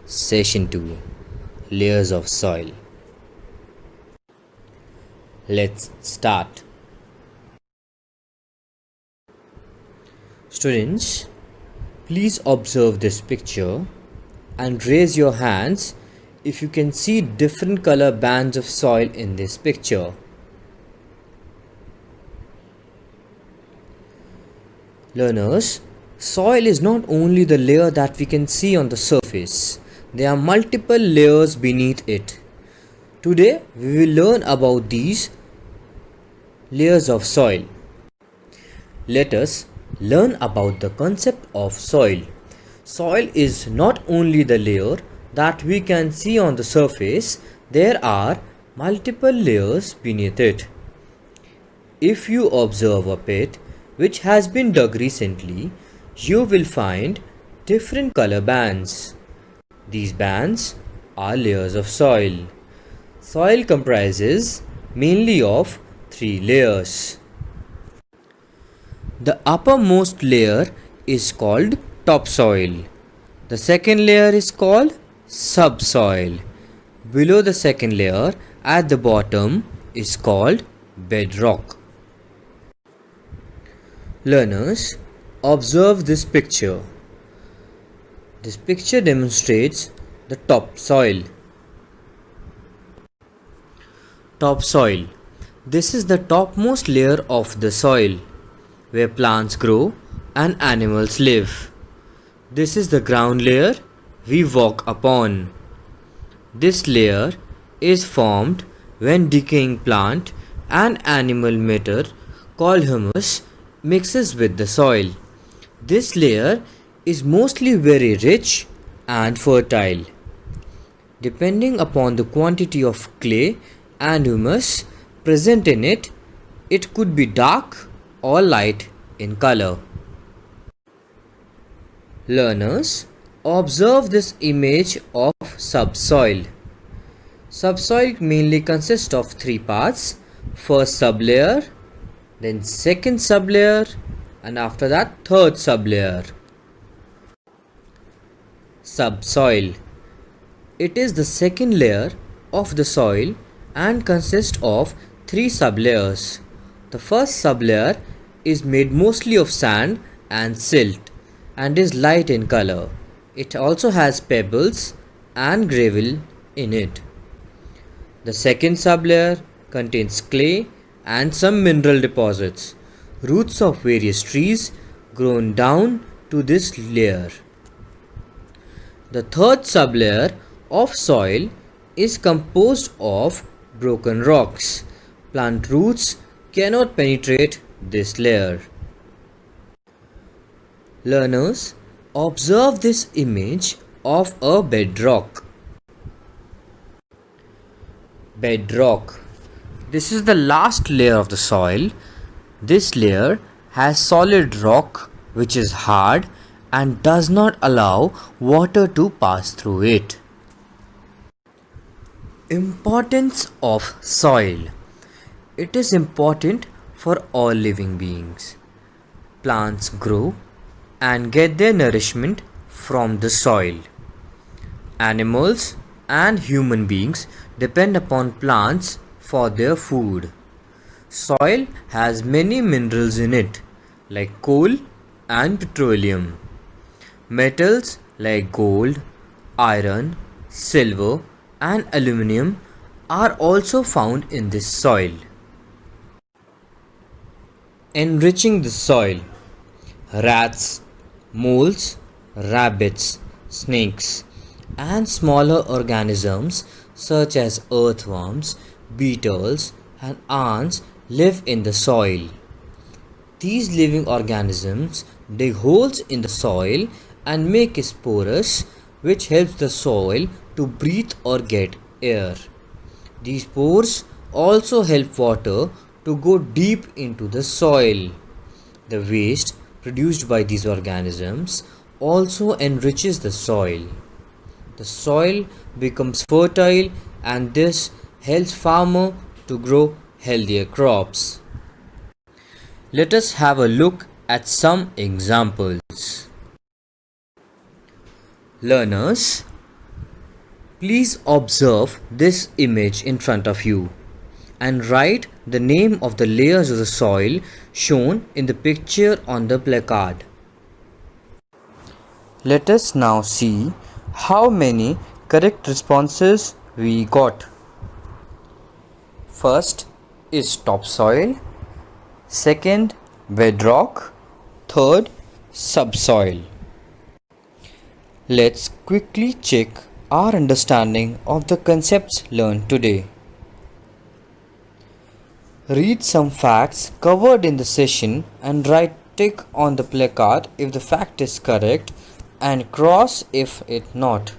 Session 2, Layers of Soil. Let's start. Students, please observe this picture and raise your hands if you can see different color bands of soil in this picture. Learners, soil is not only the layer that we can see on the surface. There are multiple layers beneath it. Today we will learn about these layers of soil. Let us learn about the concept of soil. Soil is not only the layer that we can see on the surface, there are multiple layers beneath it. If you observe a pit which has been dug recently, you will find different color bands. These bands are layers of soil. Soil comprises mainly of 3 layers. The uppermost layer is called topsoil. The second layer is called subsoil. Below the second layer, at the bottom, is called bedrock. Learners, observe this picture. This picture demonstrates the topsoil. Topsoil. This is the topmost layer of the soil, where plants grow and animals live. This is the ground layer we walk upon. This layer is formed when decaying plant and animal matter called humus mixes with the soil. This layer is mostly very rich and fertile. Depending upon the quantity of clay and humus present in it, it could be dark or light in color. Learners, observe this image of subsoil. Subsoil mainly consists of 3 parts. First sublayer, then second sublayer, and after that third sublayer. Subsoil. It is the second layer of the soil and consists of 3 sublayers. The first sublayer is made mostly of sand and silt and is light in color. It also has pebbles and gravel in it. The second sublayer contains clay and some mineral deposits, roots of various trees grown down to this layer. The third sublayer of soil is composed of broken rocks. Plant roots cannot penetrate this layer. Learners, observe this image of a bedrock. Bedrock. This is the last layer of the soil. This layer has solid rock which is hard and does not allow water to pass through it. Importance of soil. It is important for all living beings. Plants grow and get their nourishment from the soil. Animals and human beings depend upon plants for their food. Soil has many minerals in it, like coal and petroleum. Metals like gold, iron, silver, and aluminum are also found in this soil. Enriching the soil. Rats, moles, rabbits, snakes, and smaller organisms such as earthworms, beetles, and ants live in the soil. These living organisms dig holes in the soil and make spores, which helps the soil to breathe or get air. These pores also help water to go deep into the soil. The waste produced by these organisms also enriches the soil. The soil becomes fertile and this helps farmer to grow healthier crops. Let us have a look at some examples. Learners, Please observe this image in front of you and write the name of the layers of the soil shown in the picture on the placard. Let us now see how many correct responses we got. First is topsoil, second bedrock, third subsoil. Let's quickly check our understanding of the concepts learned today. Read some facts covered in the session and write tick on the placard if the fact is correct and cross if it not.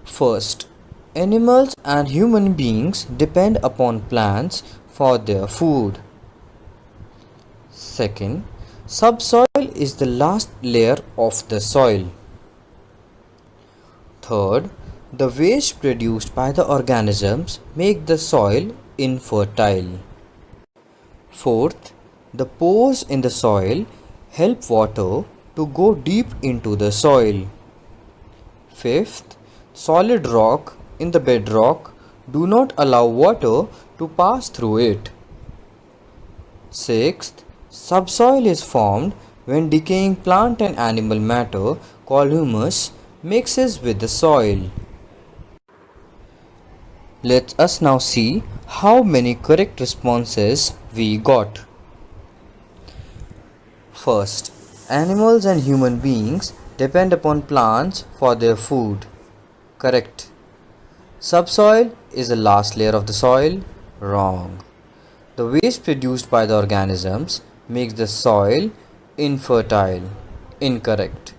First, animals and human beings depend upon plants for their food. Second, subsoil is the last layer of the soil. Third, the waste produced by the organisms make the soil infertile. Fourth, the pores in the soil help water to go deep into the soil. Fifth, solid rock in the bedrock do not allow water to pass through it. Sixth, subsoil is formed when decaying plant and animal matter called humus mixes with the soil. Let us now see how many correct responses we got. First, animals and human beings depend upon plants for their food. Correct. Subsoil is the last layer of the soil. Wrong. The waste produced by the organisms makes the soil infertile. Incorrect.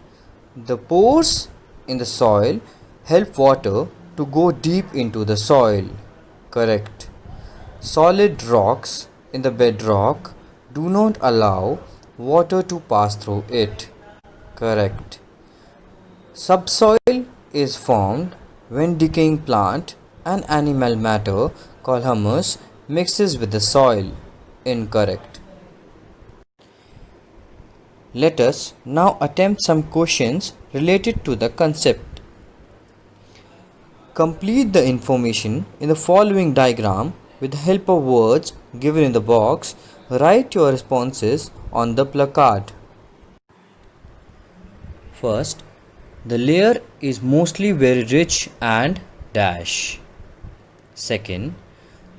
The pores in the soil help water to go deep into the soil. Correct. Solid rocks in the bedrock do not allow water to pass through it. Correct. Subsoil is formed when decaying plant and animal matter called humus mixes with the soil. Incorrect. Let us now attempt some questions related to the concept. Complete the information in the following diagram with the help of words given in the box. Write your responses on the placard. First, the layer is mostly very rich and dash. Second,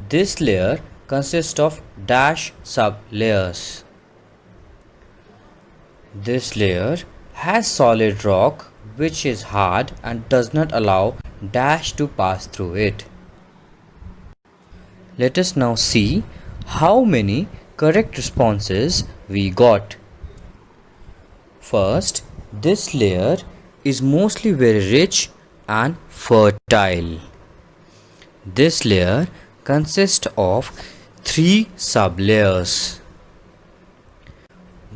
this layer consists of dash sub-layers. This layer has solid rock which is hard and does not allow dash to pass through it. Let us now see how many correct responses we got. First, this layer is mostly very rich and fertile. This layer consists of 3 sub-layers.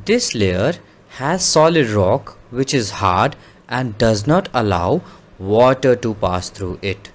This layer has solid rock which is hard and does not allow water to pass through it.